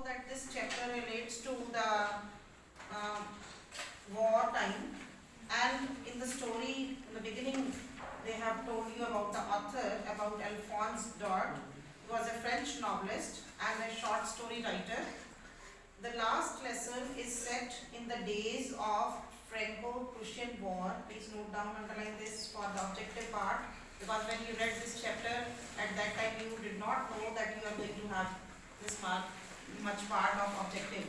that this chapter relates to the war time, and in the story, in the beginning, they have told you about the author, about Alphonse Daudet, who was a French novelist and a short story writer. The last lesson is set in the days of Franco-Prussian War. Please note down, underline this for the objective part, because when you read this chapter, at that time you did not know that you are going to have this much part of objective.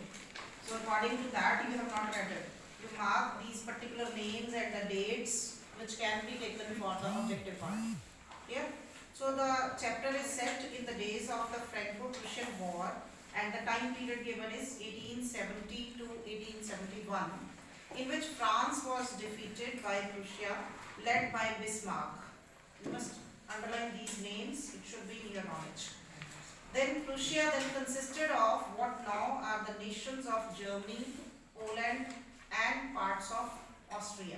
So according to that, you have not read it. You mark these particular names and the dates which can be taken for the objective part. Yeah. So the chapter is set in the days of the Franco-Prussian War, and the time period given is 1870 to 1871, in which France was defeated by Prussia, led by Bismarck. You must underline these names, it should be in your knowledge. Then Prussia then consisted of what now are the nations of Germany, Poland and parts of Austria.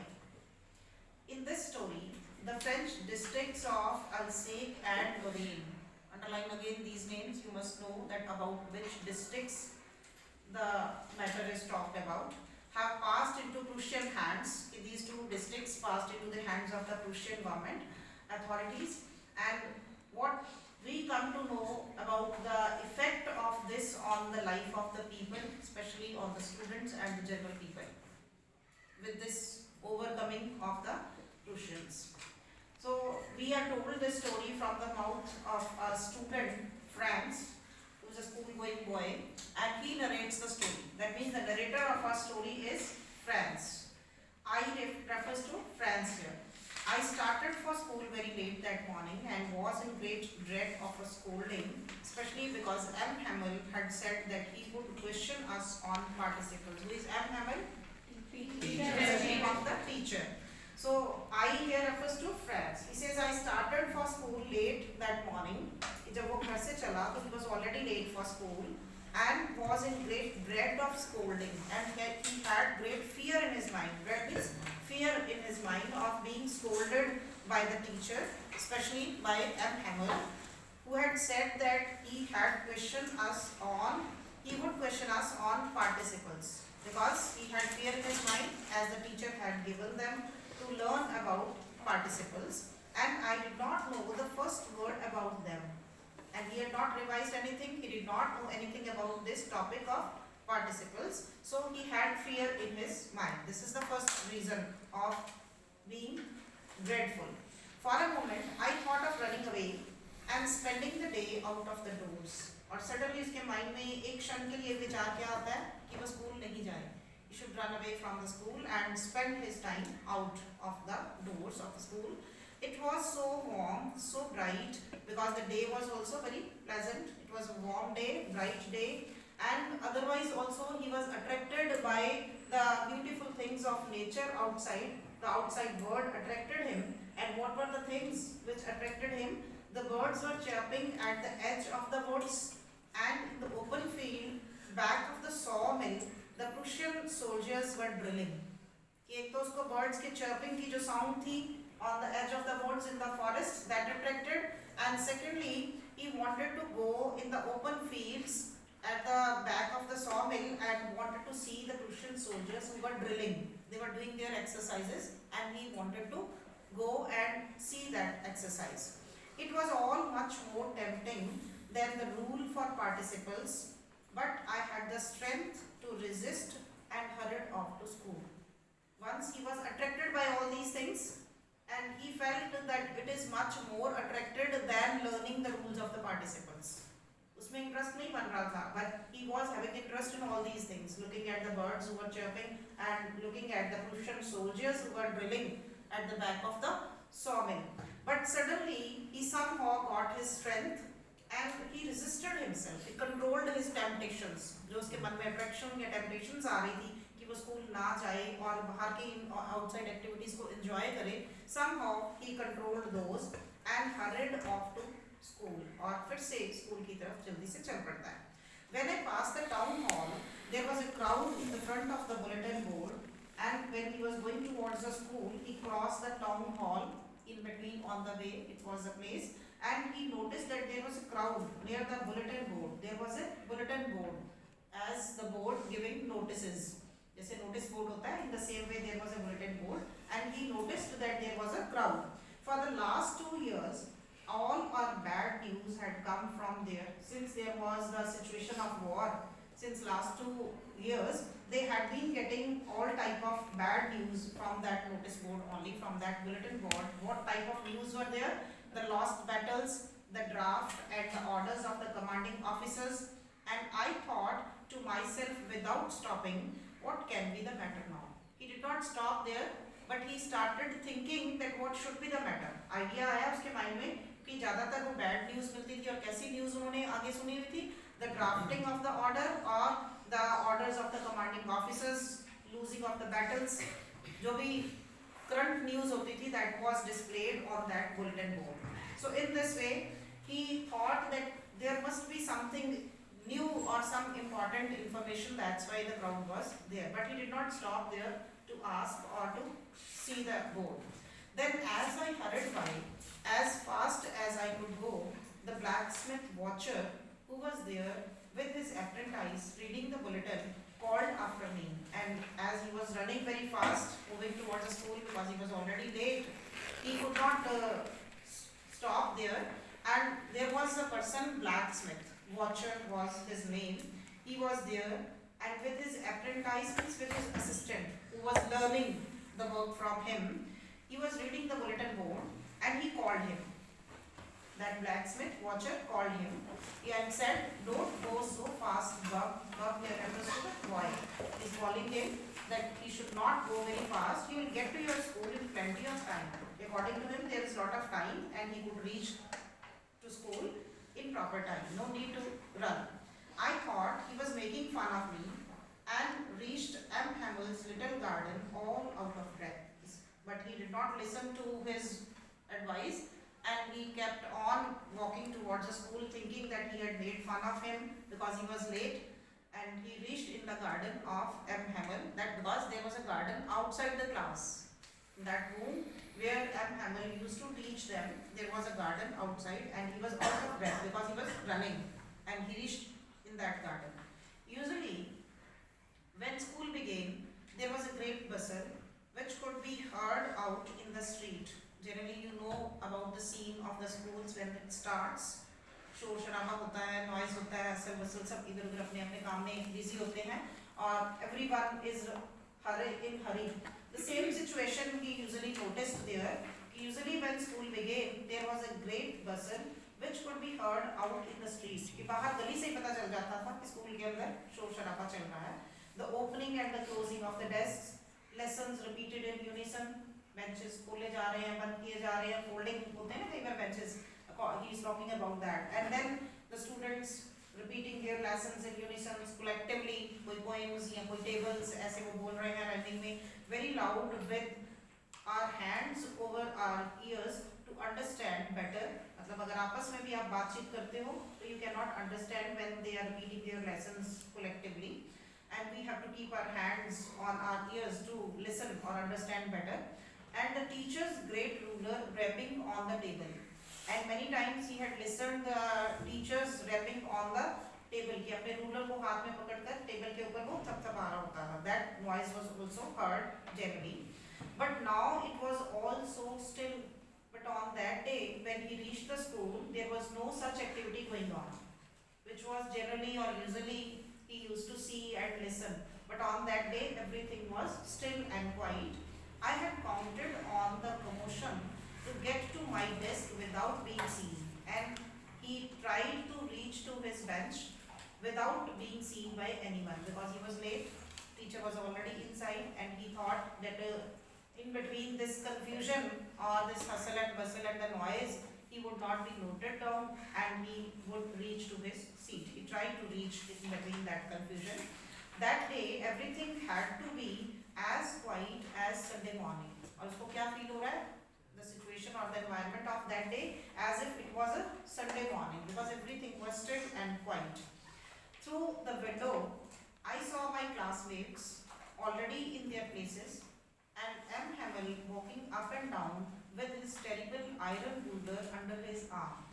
In this story, the French districts of Alsace and Lorraine, underline again these names, you must know that about which districts the matter is talked about, have passed into Prussian hands. These two districts passed into the hands of the Prussian government authorities, and what we come to know about the effect of this on the life of the people, especially on the students and the general people, with this overcoming of the Prussians. So we are told this story from the mouth of a student, Franz, who is a school-going boy, and he narrates the story. That means the narrator of our story is Franz. I refers to Franz here. I started for school very late that morning and was in great dread of a scolding, especially because M. Hamel had said that he would question us on participles. Who is M. Hamel? Teacher. The name of the teacher. So I here refers to Franz. He says I started for school late that morning. जब वो घर से चला तो he was already late for school and was in great dread of scolding, and he had great fear in his mind. Dread means fear in his mind of being scolded by the teacher, especially by M. Hamel, who had said that he would question us on participles, because he had fear in his mind as the teacher had given them to learn about participles, and I did not know the first word about them. And he had not revised anything, he did not know anything about this topic of participles, so he had fear in his mind. This is the first reason of being dreadful. For a moment, I thought of running away and spending the day out of the doors. और suddenly उसके mind में एक क्षण के लिए विचार क्या आता है कि वो स्कूल नहीं जाए. He should run away from the school and spend his time out of the doors of the school. It was so warm, so bright, because the day was also very pleasant. It was a warm day, bright day, and otherwise also he was attracted by the beautiful things of nature outside. The outside world attracted him, and what were the things which attracted him? The birds were chirping at the edge of the woods, and in the open field back of the sawmill, the Prussian soldiers were drilling. एक तो उसको birds के chirping की जो sound थी on the edge of the woods in the forest, that attracted, and secondly he wanted to go in the open fields at the back of the sawmill and wanted to see the Prussian soldiers who were drilling. They were doing their exercises and he wanted to go and see that exercise. It was all much more tempting than the rule for participles, but I had the strength to resist and hurried off to school. Once he was attracted by all these things, and he felt that it is much more attracted than learning the rules of the participles. उसमें interest नहीं बन रहा था, but he was having interest in all these things, looking at the birds who were chirping and looking at the Prussian soldiers who were drilling at the back of the sawmill. But suddenly he somehow got his strength and he resisted himself. He controlled his temptations. जो उसके मन में attraction या temptations आ रही थी कि वो school ना जाए और बाहर की outside activities को enjoy करे, somehow he controlled those and hurried off to school. और फिर से स्कूल की तरफ जल्दी से चल पड़ता है. When I passed the town hall, there was a crowd in the front of the bulletin board, and when he was going towards the school, he crossed the town hall. In between on the way, it was a place, and he noticed that there was a crowd near the bulletin board. There was a bulletin board as the board giving notices. जैसे notice board होता है, in the same way there was a bulletin board, and he noticed that there was a crowd. For the last 2 years, all our bad news had come from there. Since there was the situation of war, since last 2 years, they had been getting all type of bad news from that notice board only, from that bulletin board. What type of news were there? The lost battles, the draft and the orders of the commanding officers. And I thought to myself without stopping, what can be the matter now? He did not stop there, but he started thinking that what should be the matter. Idea आया उसके mind में कि ज़्यादातर वो bad news मिलती थी, और कैसी news उन्होंने आगे सुनी हुई थी? The drafting of the order or the orders of the commanding officers, losing of the battles, जो भी current news होती थी, that was displayed on that bulletin board. So in this way, he thought that there must be something new or some important information. That's why the crowd was there. But he did not stop there to ask or to see the board. Then as I hurried by, as fast as I could go, the blacksmith watcher who was there with his apprentice reading the bulletin called after me. And as he was running very fast, moving towards the school because he was already late, he could not stop there. And there was a person, blacksmith, watcher was his name. He was there, and with his apprentice, with his assistant, who was learning the work from him, he was reading the bulletin board, and he called him. That blacksmith watcher called him and said, "Don't go so fast, Bub." Bub here understood why. He's calling him that he should not go very fast. You will get to your school in plenty of time. According to him, there is a lot of time, and he could reach to school in proper time. No need to run. I thought he was making fun of me and reached M. Hamill's little garden all out of breath. But he did not listen to his advice, and he kept on walking towards the school thinking that he had made fun of him because he was late. And he reached in the garden of M. Hamill. That because there was a garden outside the class. In that room where M. Hamill used to teach them, there was a garden outside, and he was out of breath because he was running, and he reached in that garden. Usually, when school began, there was a great bustle which could be heard out in the street. Generally, you know about the scene of the schools when it starts. शोर शराबा होता है, noise होता है, hustle वसल सब इधर उधर अपने अपने काम में busy होते हैं, और everyone is in hurry. The same situation he usually noticed there. Usually when school began, there was a great bustle which could be heard out in the streets. कि बाहर गली से ही पता चल जाता था कि स्कूल के अंदर शोर शराबा चल रहा है. The opening and the closing of the desks, lessons repeated in unison, benches खोले जा रहे हैं, बंद किए जा रहे हैं, folding होते हैं ना कई बार benches. He is talking about that. And then the students repeating their lessons in unison collectively, कोई poems या कोई tables ऐसे वो बोल रहे हैं rhyming में, very loud with our hands over our ears to understand better. मतलब अगर आपस में भी आप बातचीत करते हो तो you cannot understand when they are repeating their lessons collectively, and we have to keep our hands on our ears to listen or understand better. And the teacher's great ruler rapping on the table. And many times he had listened the teachers rapping on the table कि अपने ruler को हाथ में पकड़कर table के ऊपर वो थपथपा रहा होता था. That noise was also heard generally. But now it was all so still. But on that day when he reached the school, there was no such activity going on, which was generally or usually he used to see and listen. But on that day everything was still and quiet. I had counted on the commotion to get to my desk without being seen, and he tried to reach to his bench without being seen by anyone because he was late. Teacher was already inside, and he thought that in between this confusion or this hustle and bustle and the noise, he would not be noted down and he would reach to his seat. He tried to reach in between that confusion. That day everything had to be as quiet as Sunday morning. और उसको क्या feel हो रहा है? The situation or the environment of that day as if it was a Sunday morning because everything was still and quiet. Through the window, I saw my classmates already in their places, and M. Hamill walking up and down with his terrible iron ruler under his arm.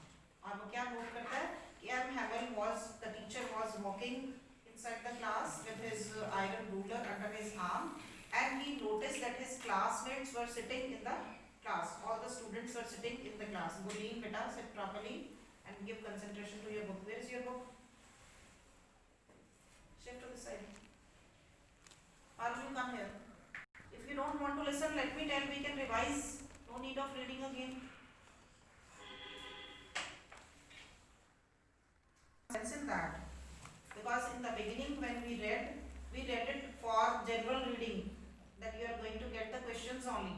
और वो क्या note करता है कि M. Hamill was, the teacher was walking in inside the class with his iron ruler under his arm, and he noticed that his classmates were sitting in the class. All the students were sitting in the class. Gurleen, beta, sit properly and give concentration to your book. Where is your book? Shift to the side. Or you come here. If you don't want to listen, let me tell, we can revise. No need of reading again. Sense in that. Because in the beginning when we read it for general reading, that you are going to get the questions only.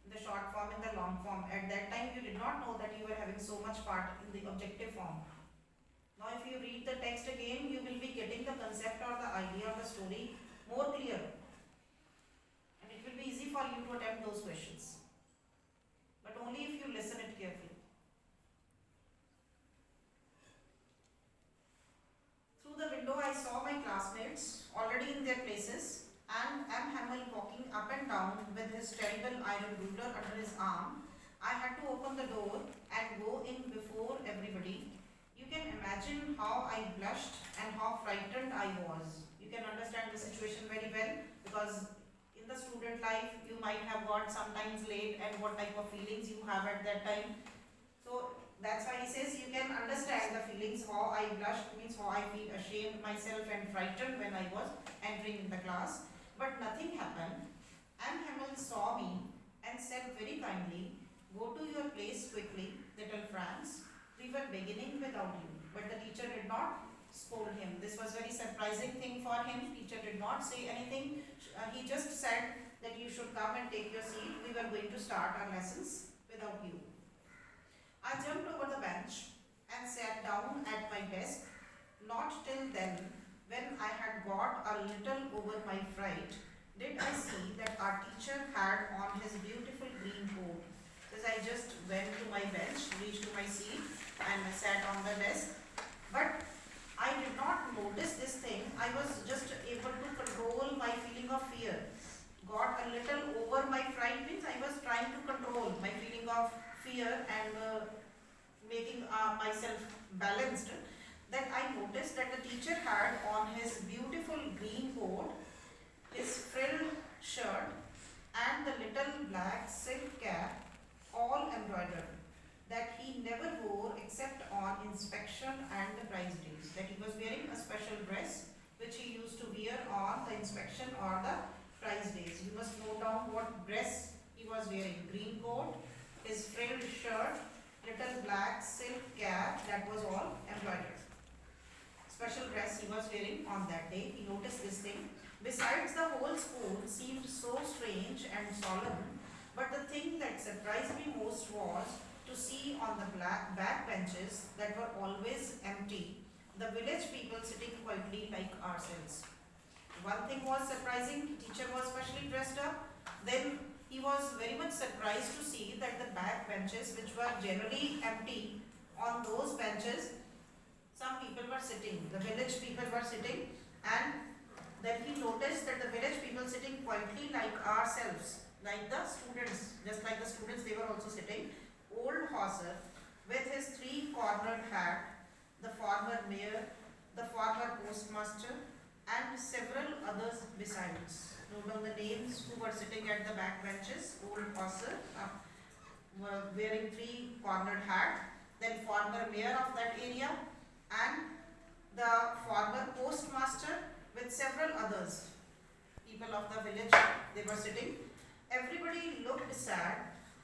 In the short form, in the long form. At that time you did not know that you were having so much part in the objective form. Now if you read the text again, you will be getting the concept or the idea of the story more clear. And it will be easy for you to attempt those questions. But only if you listen it carefully. Through the window I saw my classmates already in their places, and M. Hamel walking up and down with his terrible iron ruler under his arm. I had to open the door and go in before everybody. You can imagine how I blushed and how frightened I was. You can understand the situation very well, because in the student life you might have got sometimes late and what type of feelings you have at that time. So that's why he says you can understand the feelings, how I blushed means how I feel ashamed myself and frightened when I was entering in the class. But nothing happened. M. Hamel saw me and said very kindly, "Go to your place quickly, little Franz. We were beginning without you." But the teacher did not scold him. This was very surprising thing for him. Teacher did not say anything. He just said that you should come and take your seat. We were going to start our lessons without you. I jumped over the bench and sat down at my desk. Not till then, when I had got a little over my fright, did I see that our teacher had on his beautiful green coat. As I just went to my bench, reached to my seat and sat on the desk. But I did not notice this thing. I was just able to control my feeling of fear. Got a little over my fright means I was trying to control my feeling of fear and making myself balanced, that I noticed that the teacher had on his beautiful green coat, his frilled shirt and the little black silk cap all embroidered, that he never wore except on inspection and the prize days. That he was wearing a special dress which he used to wear on the inspection or the prize days. You must note down what dress he was wearing. Green coat, his frilled shirt, little black silk cap, that was all embroidered. Special dress he was wearing on that day. He noticed this thing. Besides, the whole school seemed so strange and solemn, but the thing that surprised me most was to see on the back benches that were always empty, the village people sitting quietly like ourselves. One thing was surprising, teacher was specially dressed up. Then he was very much surprised to see that the back benches, which were generally empty, on those benches some people were sitting, the village people were sitting, and then he noticed that the village people sitting quietly like ourselves, like the students, just like the students, they were also sitting. Old Hauser with his three-cornered hat, the former mayor, the former postmaster, and several others besides. Note down the names who were sitting at the back benches. Old Hauser were wearing three-cornered hat, then former mayor of that area, and the former postmaster with several others. People of the village, they were sitting. Everybody looked sad,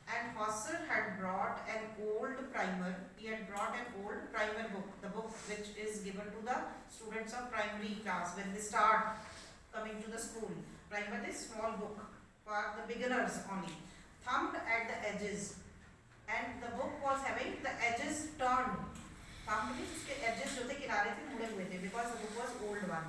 and Hauser had brought an old primer. He had brought an old primer book, the book which is given to the students of primary class when they start coming to the school. Primer is small book for the beginners only, thumbed at the edges, and the book was having the edges turned. Thumbed means उसके edges जो थे किनारे थे मुड़े हुए थे, because the book was old one.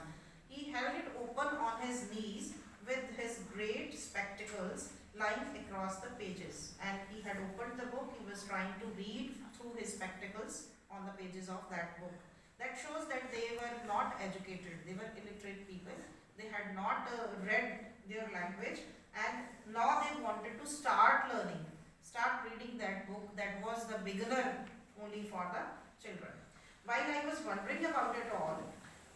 He held it open on his knees with his great spectacles lying across the pages, and he had opened the book. He was trying to read through his spectacles on the pages of that book. That shows that they were not educated, they were illiterate people. They had not read their language, and now they wanted to start learning, start reading that book that was the beginner only for the children. While I was wondering about it all,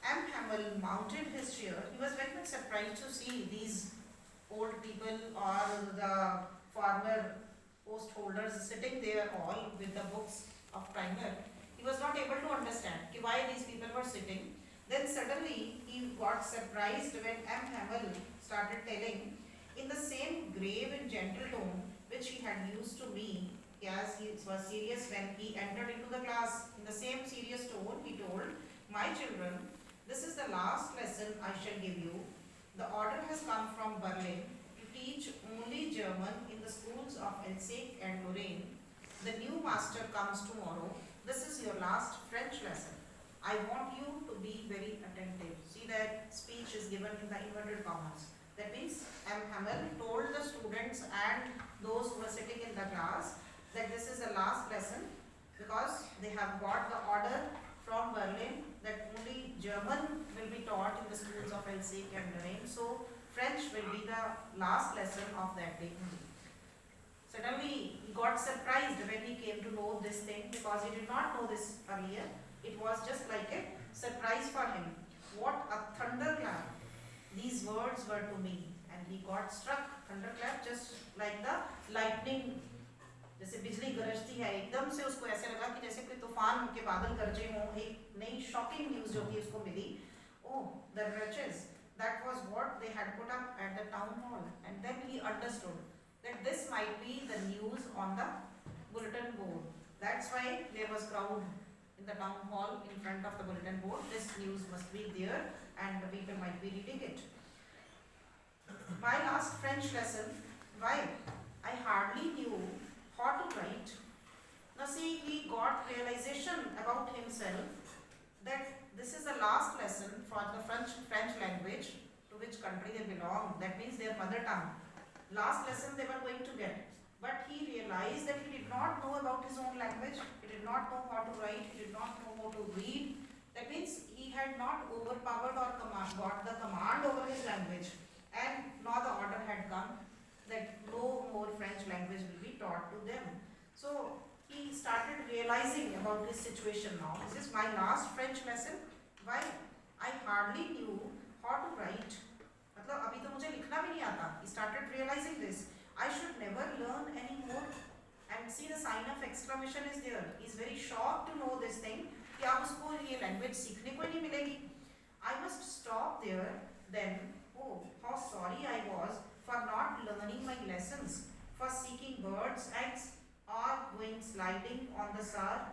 M. Hamel mounted his chair, he was very much surprised to see these old people or the former post holders sitting there all with the books of primer. He was not able to understand why these people were sitting. Then suddenly he got surprised when M. Hamel started telling in the same grave and gentle tone which he had used to me as he was serious when he entered into the class. In the same serious tone he told, "My children, this is the last lesson I shall give you. The order has come from Berlin to teach only German in the schools of XII and Lorraine. The new master comes tomorrow. This is your last French lesson. I want you to be very attentive." See that speech is given in the inverted commas. That means M. Hamel told the students and those who were sitting in the class that this is the last lesson because they have got the order from Berlin that only German will be taught in the schools of XII and Lorraine. So French will be the last lesson of that day. Suddenly he got surprised when he came to know this thing because he did not know this earlier. It was just like a surprise for him. What a thunderclap these words were to me. And he got struck. Thunderclap just like the lightning. जैसे बिजली गरजती है एकदम से उसको ऐसे लगा कि जैसे कोई तूफान के बादल गरजे हों. एक नई शॉकिंग न्यूज जो थी उसको मिली. Oh, the wretches. That was what they had put up at the town hall. And then he understood that this might be the news on the bulletin board. That's why there was crowd in the town hall in front of the bulletin board. This news must be there and the people might be reading it. My last French lesson, why? I hardly knew how to write. Now see, he got realization about himself that this is the last lesson for the French language to which country they belong. That means their mother tongue. Last lesson they were going to get. But he realized that he did not know about his own language. He did not know how to write. He did not know how to read. That means he had not overpowered or got the command over his language. And now the order had come that no more French language will be taught to them. So he started realizing about his situation now. This is my last French lesson. Why? I hardly knew how to write. मतलब अभी तो मुझे लिखना भी नहीं आता. He started realizing this. I should never learn anymore. And see the sign of exclamation is there. He is very shocked to know this thing. कि अब उसको ये language सीखने को ही नहीं मिलेगी. I must stop there. Then, oh, how sorry I was for not learning my lessons, for seeking birds' eggs or going sliding on the Saar.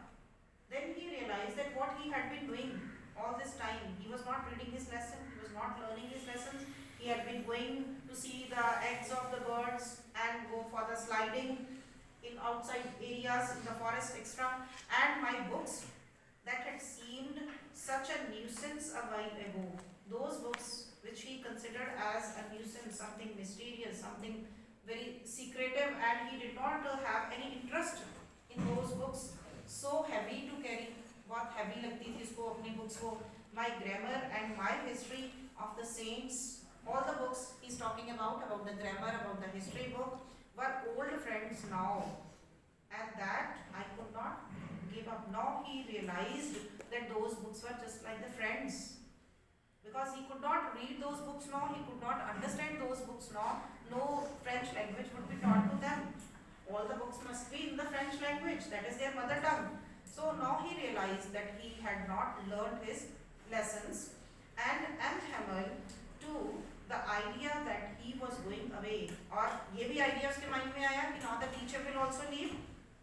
Then he realized that what he had been doing all this time, he was not reading his lesson, he was not learning his lessons. He had been going to see the eggs of the birds and go for the sliding in outside areas in the forest, etc. And my books that had seemed such a nuisance a while ago, those books which he considered as a nuisance, something mysterious, something very secretive, and he did not have any interest in those books, so heavy to carry. बहुत heavy लगती थी उसको अपनी books को. My grammar and my history of the saints, all the books he's talking about the grammar, about the history book, were old friends now, and that I could not give up. Now he realized that those books were just like the friends. Because he could not read those books now, he could not understand those books now, no French language would be taught to them. All the books must be in the French language, that is their mother tongue. So now he realized that he had not learned his lessons, and M. Hamel too, the idea that he was going away, और ये भी idea उसके mind में आया कि now the teacher will also leave,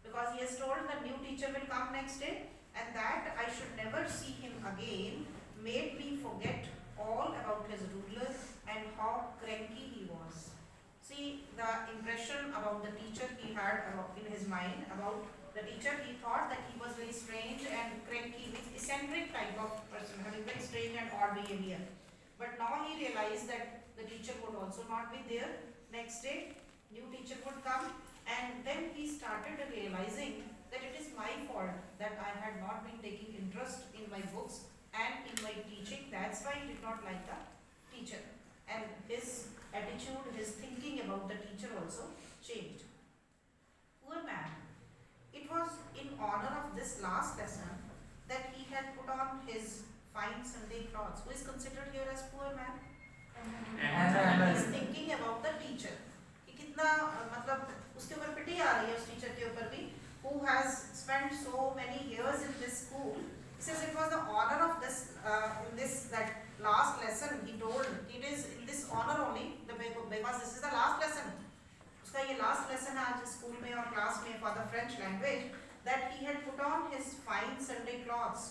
because he has told the new teacher will come next day, and that I should never see him again, made me forget all about his ruler and how cranky he was. See, the impression about the teacher he had in his mind about the teacher, he thought that he was very strange and cranky, eccentric type of person, having very strange and odd behavior. But now he realized that the teacher would also not be there. Next day, new teacher would come, and then he started realizing that it is my fault that I had not been taking interest in my books and in my teaching. That's why he did not like the teacher. And his attitude, his thinking about the teacher also changed. Poor man. It was in honor of this last lesson that he had put on his fine Sunday clothes. Who is considered here as poor man? He is thinking about the teacher कि कितना मतलब उसके ऊपर पिटी आ रही है उस teacher के ऊपर भी who has spent so many years in this school. He says it was the honor of this in this that last lesson he told it is in this honor only because this is the last lesson. उसका ये last lesson है आज school में और class में for the French language that he had put on his fine Sunday clothes.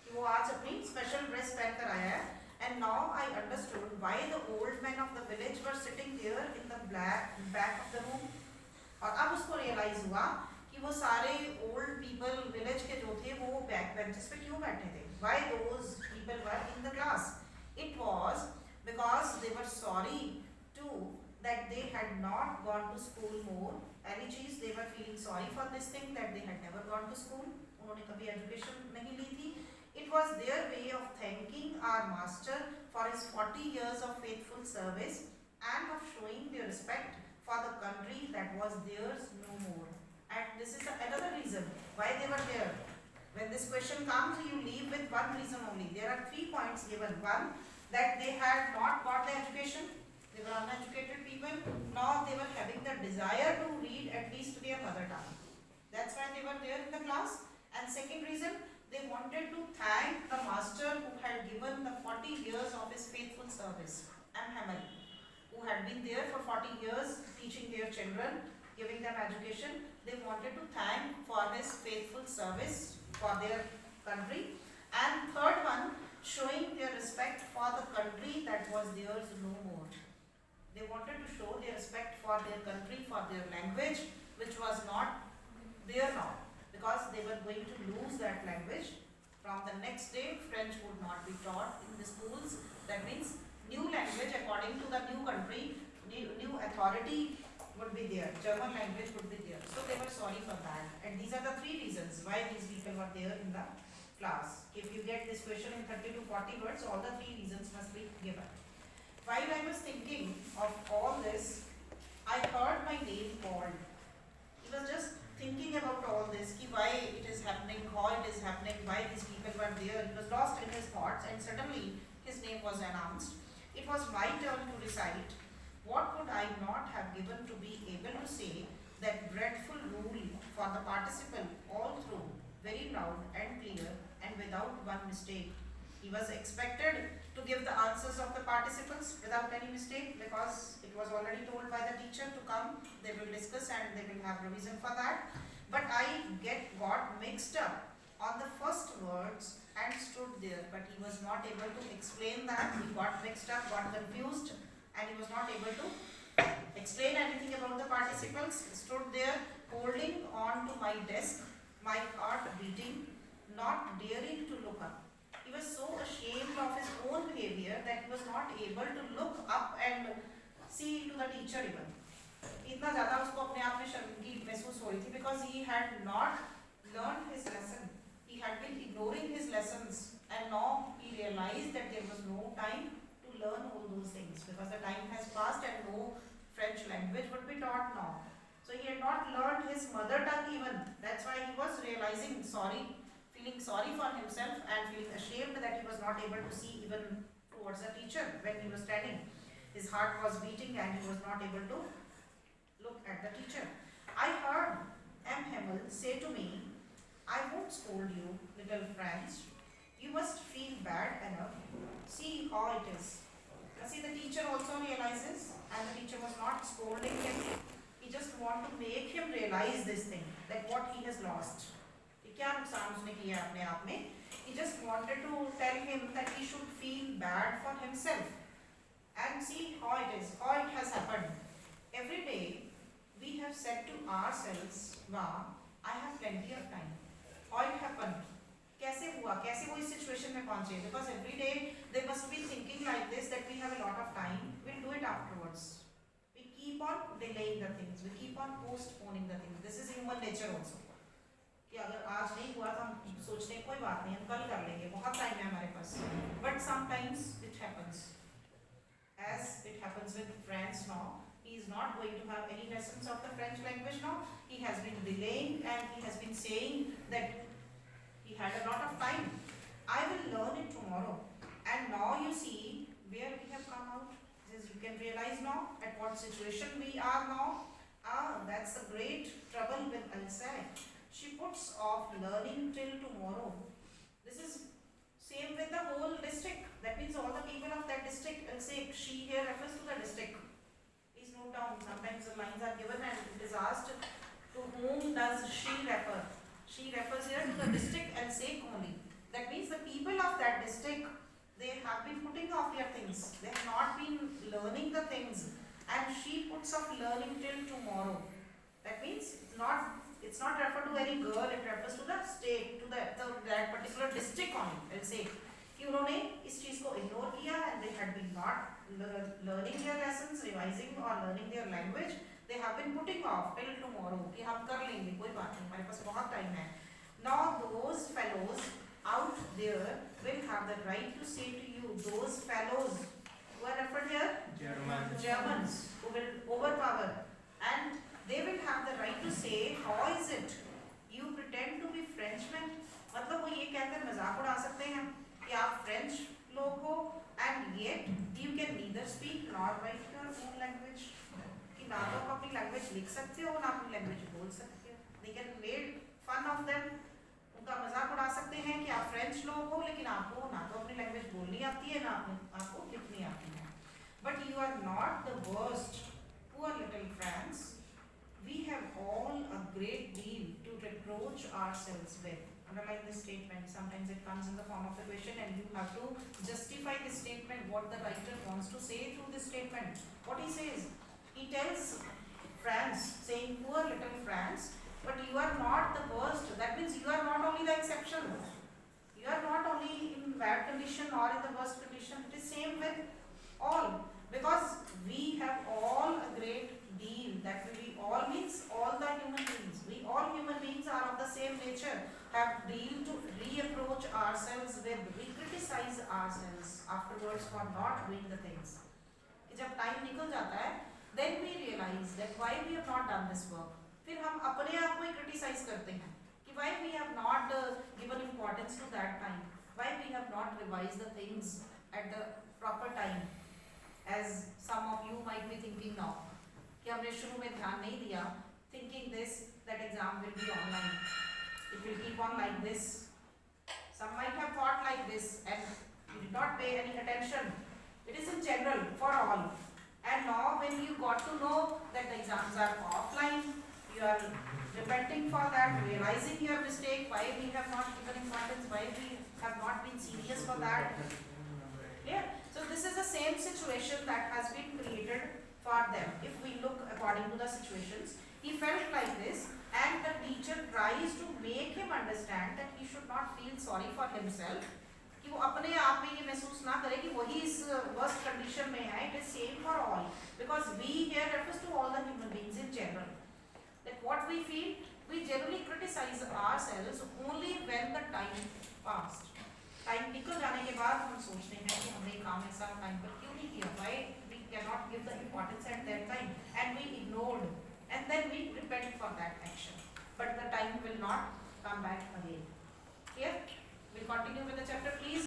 कि वो आज अपनी special dress पहन कर आया है. And now I understood why the old men of the village were sitting there in the back of the room. और अब उसको realize हुआ कि वो सारे old people village के जो थे वो back benches पे क्यों बैठे थे? Why those people were in the class? It was because they were sorry too that they had not gone to school more. Any चीज they were feeling sorry for this thing that they had never gone to school. उन्होंने कभी education नहीं ली थी. It was their way of thanking our master for his 40 years of faithful service and of showing their respect for the country that was theirs no more. And this is another reason why they were there. When this question comes, you leave with one reason only. There are 3 points given. One, that they had not got the education. They were uneducated people. Now they were having the desire to read at least their mother tongue. That's why they were there in the class. And second reason, they wanted to thank the master who had given the 40 years of his faithful service, M. Hamel, who had been there for 40 years teaching their children, giving them education. They wanted to thank for his faithful service for their country. And third one, showing their respect for the country that was theirs no more. They wanted to show their respect for their country, for their language, which was not there now. Because they were going to lose that language. From the next day, French would not be taught in the schools. That means new language according to the new country, new authority would be there. German language would be there. So they were sorry for that. And these are the 3 reasons why these people were there in the class. If you get this question in 30 to 40 words, all the 3 reasons must be given. While I was thinking of all this, I heard my name called. He was just thinking about all this, why it is happening, how it is happening, why these people were there. He was lost in his thoughts and suddenly his name was announced. It was my turn to recite. What would I not have given to be able to say that dreadful rule for the participle all through, very loud and clear and without one mistake. He was expected to give the answers of the participles without any mistake because it was already told by the teacher to come. They will discuss and they will have revision for that. But I got mixed up on the first words and stood there. But he was not able to explain that. He got mixed up, got confused, and he was not able to explain anything about the participles. Stood there holding on to my desk, my heart beating, not daring to look up. He was so ashamed of his own behavior that he was not able to look up and see to the teacher even. इतना ज़्यादा उसको अपने आप में शर्मिंदगी महसूस हो रही थी because he had not learned his lesson. He had been ignoring his lessons and now he realized that there was no time to learn all those things because the time has passed and no French language would be taught now. So he had not learned his mother tongue even. That's why he was realizing feeling sorry for himself and feeling ashamed that he was not able to see even towards the teacher when he was standing. His heart was beating and he was not able to look at the teacher. I heard M. Hamel say to me, I won't scold you, little Franz. You must feel bad enough. See how it is. See, the teacher also realizes, and the teacher was not scolding him. He just wanted to make him realize this thing, that what he has lost. क्या नुकसान उसने किया अपने आप में? He just wanted to tell him that he should feel bad for himself and see how it is, how it has happened. Every day we have said to ourselves, wow, I have plenty of time. How it happened? कैसे हुआ? कैसे वो इस situation में पहुंचे? Because every day they must be thinking like this that we have a lot of time. We'll do it afterwards. We keep on delaying the things. We keep on postponing the things. This is human nature also. कि अगर आज नहीं हुआ तो हम सोचते हैं कोई बात नहीं हम कल कर लेंगे बहुत टाइम है हमारे पास but sometimes it happens as it happens with French now. He is not going to have any lessons of the French language now. He has been delaying and he has been saying that he had a lot of time I will learn it tomorrow. And now you see where we have come out. As you can realize now at what situation we are now. That's the great trouble with Alsai. She puts off learning till tomorrow. This is same with the whole district. That means all the people of that district will say she here refers to the district. Please note down, sometimes the lines are given and it is asked to whom does she refer. She refers here to the district and sake only. That means the people of that district, they have been putting off their things. They have not been learning the things. And she puts off learning till tomorrow. That means it's not referred to any girl, it refers to the state, to that particular district only. I'll say कि उन्होंने इस चीज को ignore किया and they had been not learning their lessons, revising or learning their language. They have been putting off till tomorrow कि हम कर लेंगे, कोई बात नहीं, हमारे पास बहुत टाइम है. Now those fellows out there will have the right to say to you, those fellows who are referred here, Germans, who will overpower, and they will have the right to say, how is it you pretend to be Frenchmen? मतलब वो ये कहकर मजाक उड़ा सकते हैं कि आप फ्रेंच लोग हो and yet you can neither speak nor write your own language. कि ना तो आप अपनी लैंग्वेज लिख सकते हो ना अपनी लैंग्वेज बोल सकते हो. They can make fun of them. उनका मजाक उड़ा सकते हैं कि आप फ्रेंच लोग हो लेकिन आपको ना तो अपनी लैंग्वेज बोलनी आती है ना आपको लिखनी आती है. But you are not the worst, poor little France. We have all a great deal to reproach ourselves with. Underline this statement. Sometimes it comes in the form of a question and you have to justify this statement, what the writer wants to say through this statement. What he says, he tells France, saying, poor little France, but you are not the worst. That means you are not only the exception. You are not only in bad condition or in the worst condition. It is same with all. Because we have all a great deal. That we all means all the human beings. We all human beings are of the same nature. Have deal to reapproach ourselves with. We criticize ourselves afterwards for not doing the things. जब time निकल जाता है, then we realize that why we have not done this work. फिर हम अपने आप को ही criticize करते हैं कि why we have not given importance to that time. Why we have not revised the things at the proper time. As some of you might be thinking now, कि हमने शुरू में ध्यान नहीं दिया, thinking this that exam will be online, it will keep on like this. Some might have thought like this and you did not pay any attention. It is in general for all. And now when you got to know that the exams are offline, you are repenting for that, realizing your mistake, why we have not given importance, why we have not been serious for that. Yeah. So this is the same situation that has been created for them. If we look according to the situations, he felt like this and the teacher tries to make him understand that he should not feel sorry for himself. कि वो अपने आप में ये महसूस ना करे कि वही इस worst condition में है. It is same for all. Because we here refers to all the human beings in general. That what we feel, we generally criticize ourselves only when the time passed. Time निकल जाने के बाद हम सोचते हैं कि हमने काम ऐसा टाइम पर क्यों नहीं किया. Why we cannot give the importance at that time and we ignored and then we repent for that action. But the time will not come back again. Clear? We'll continue with the chapter. Please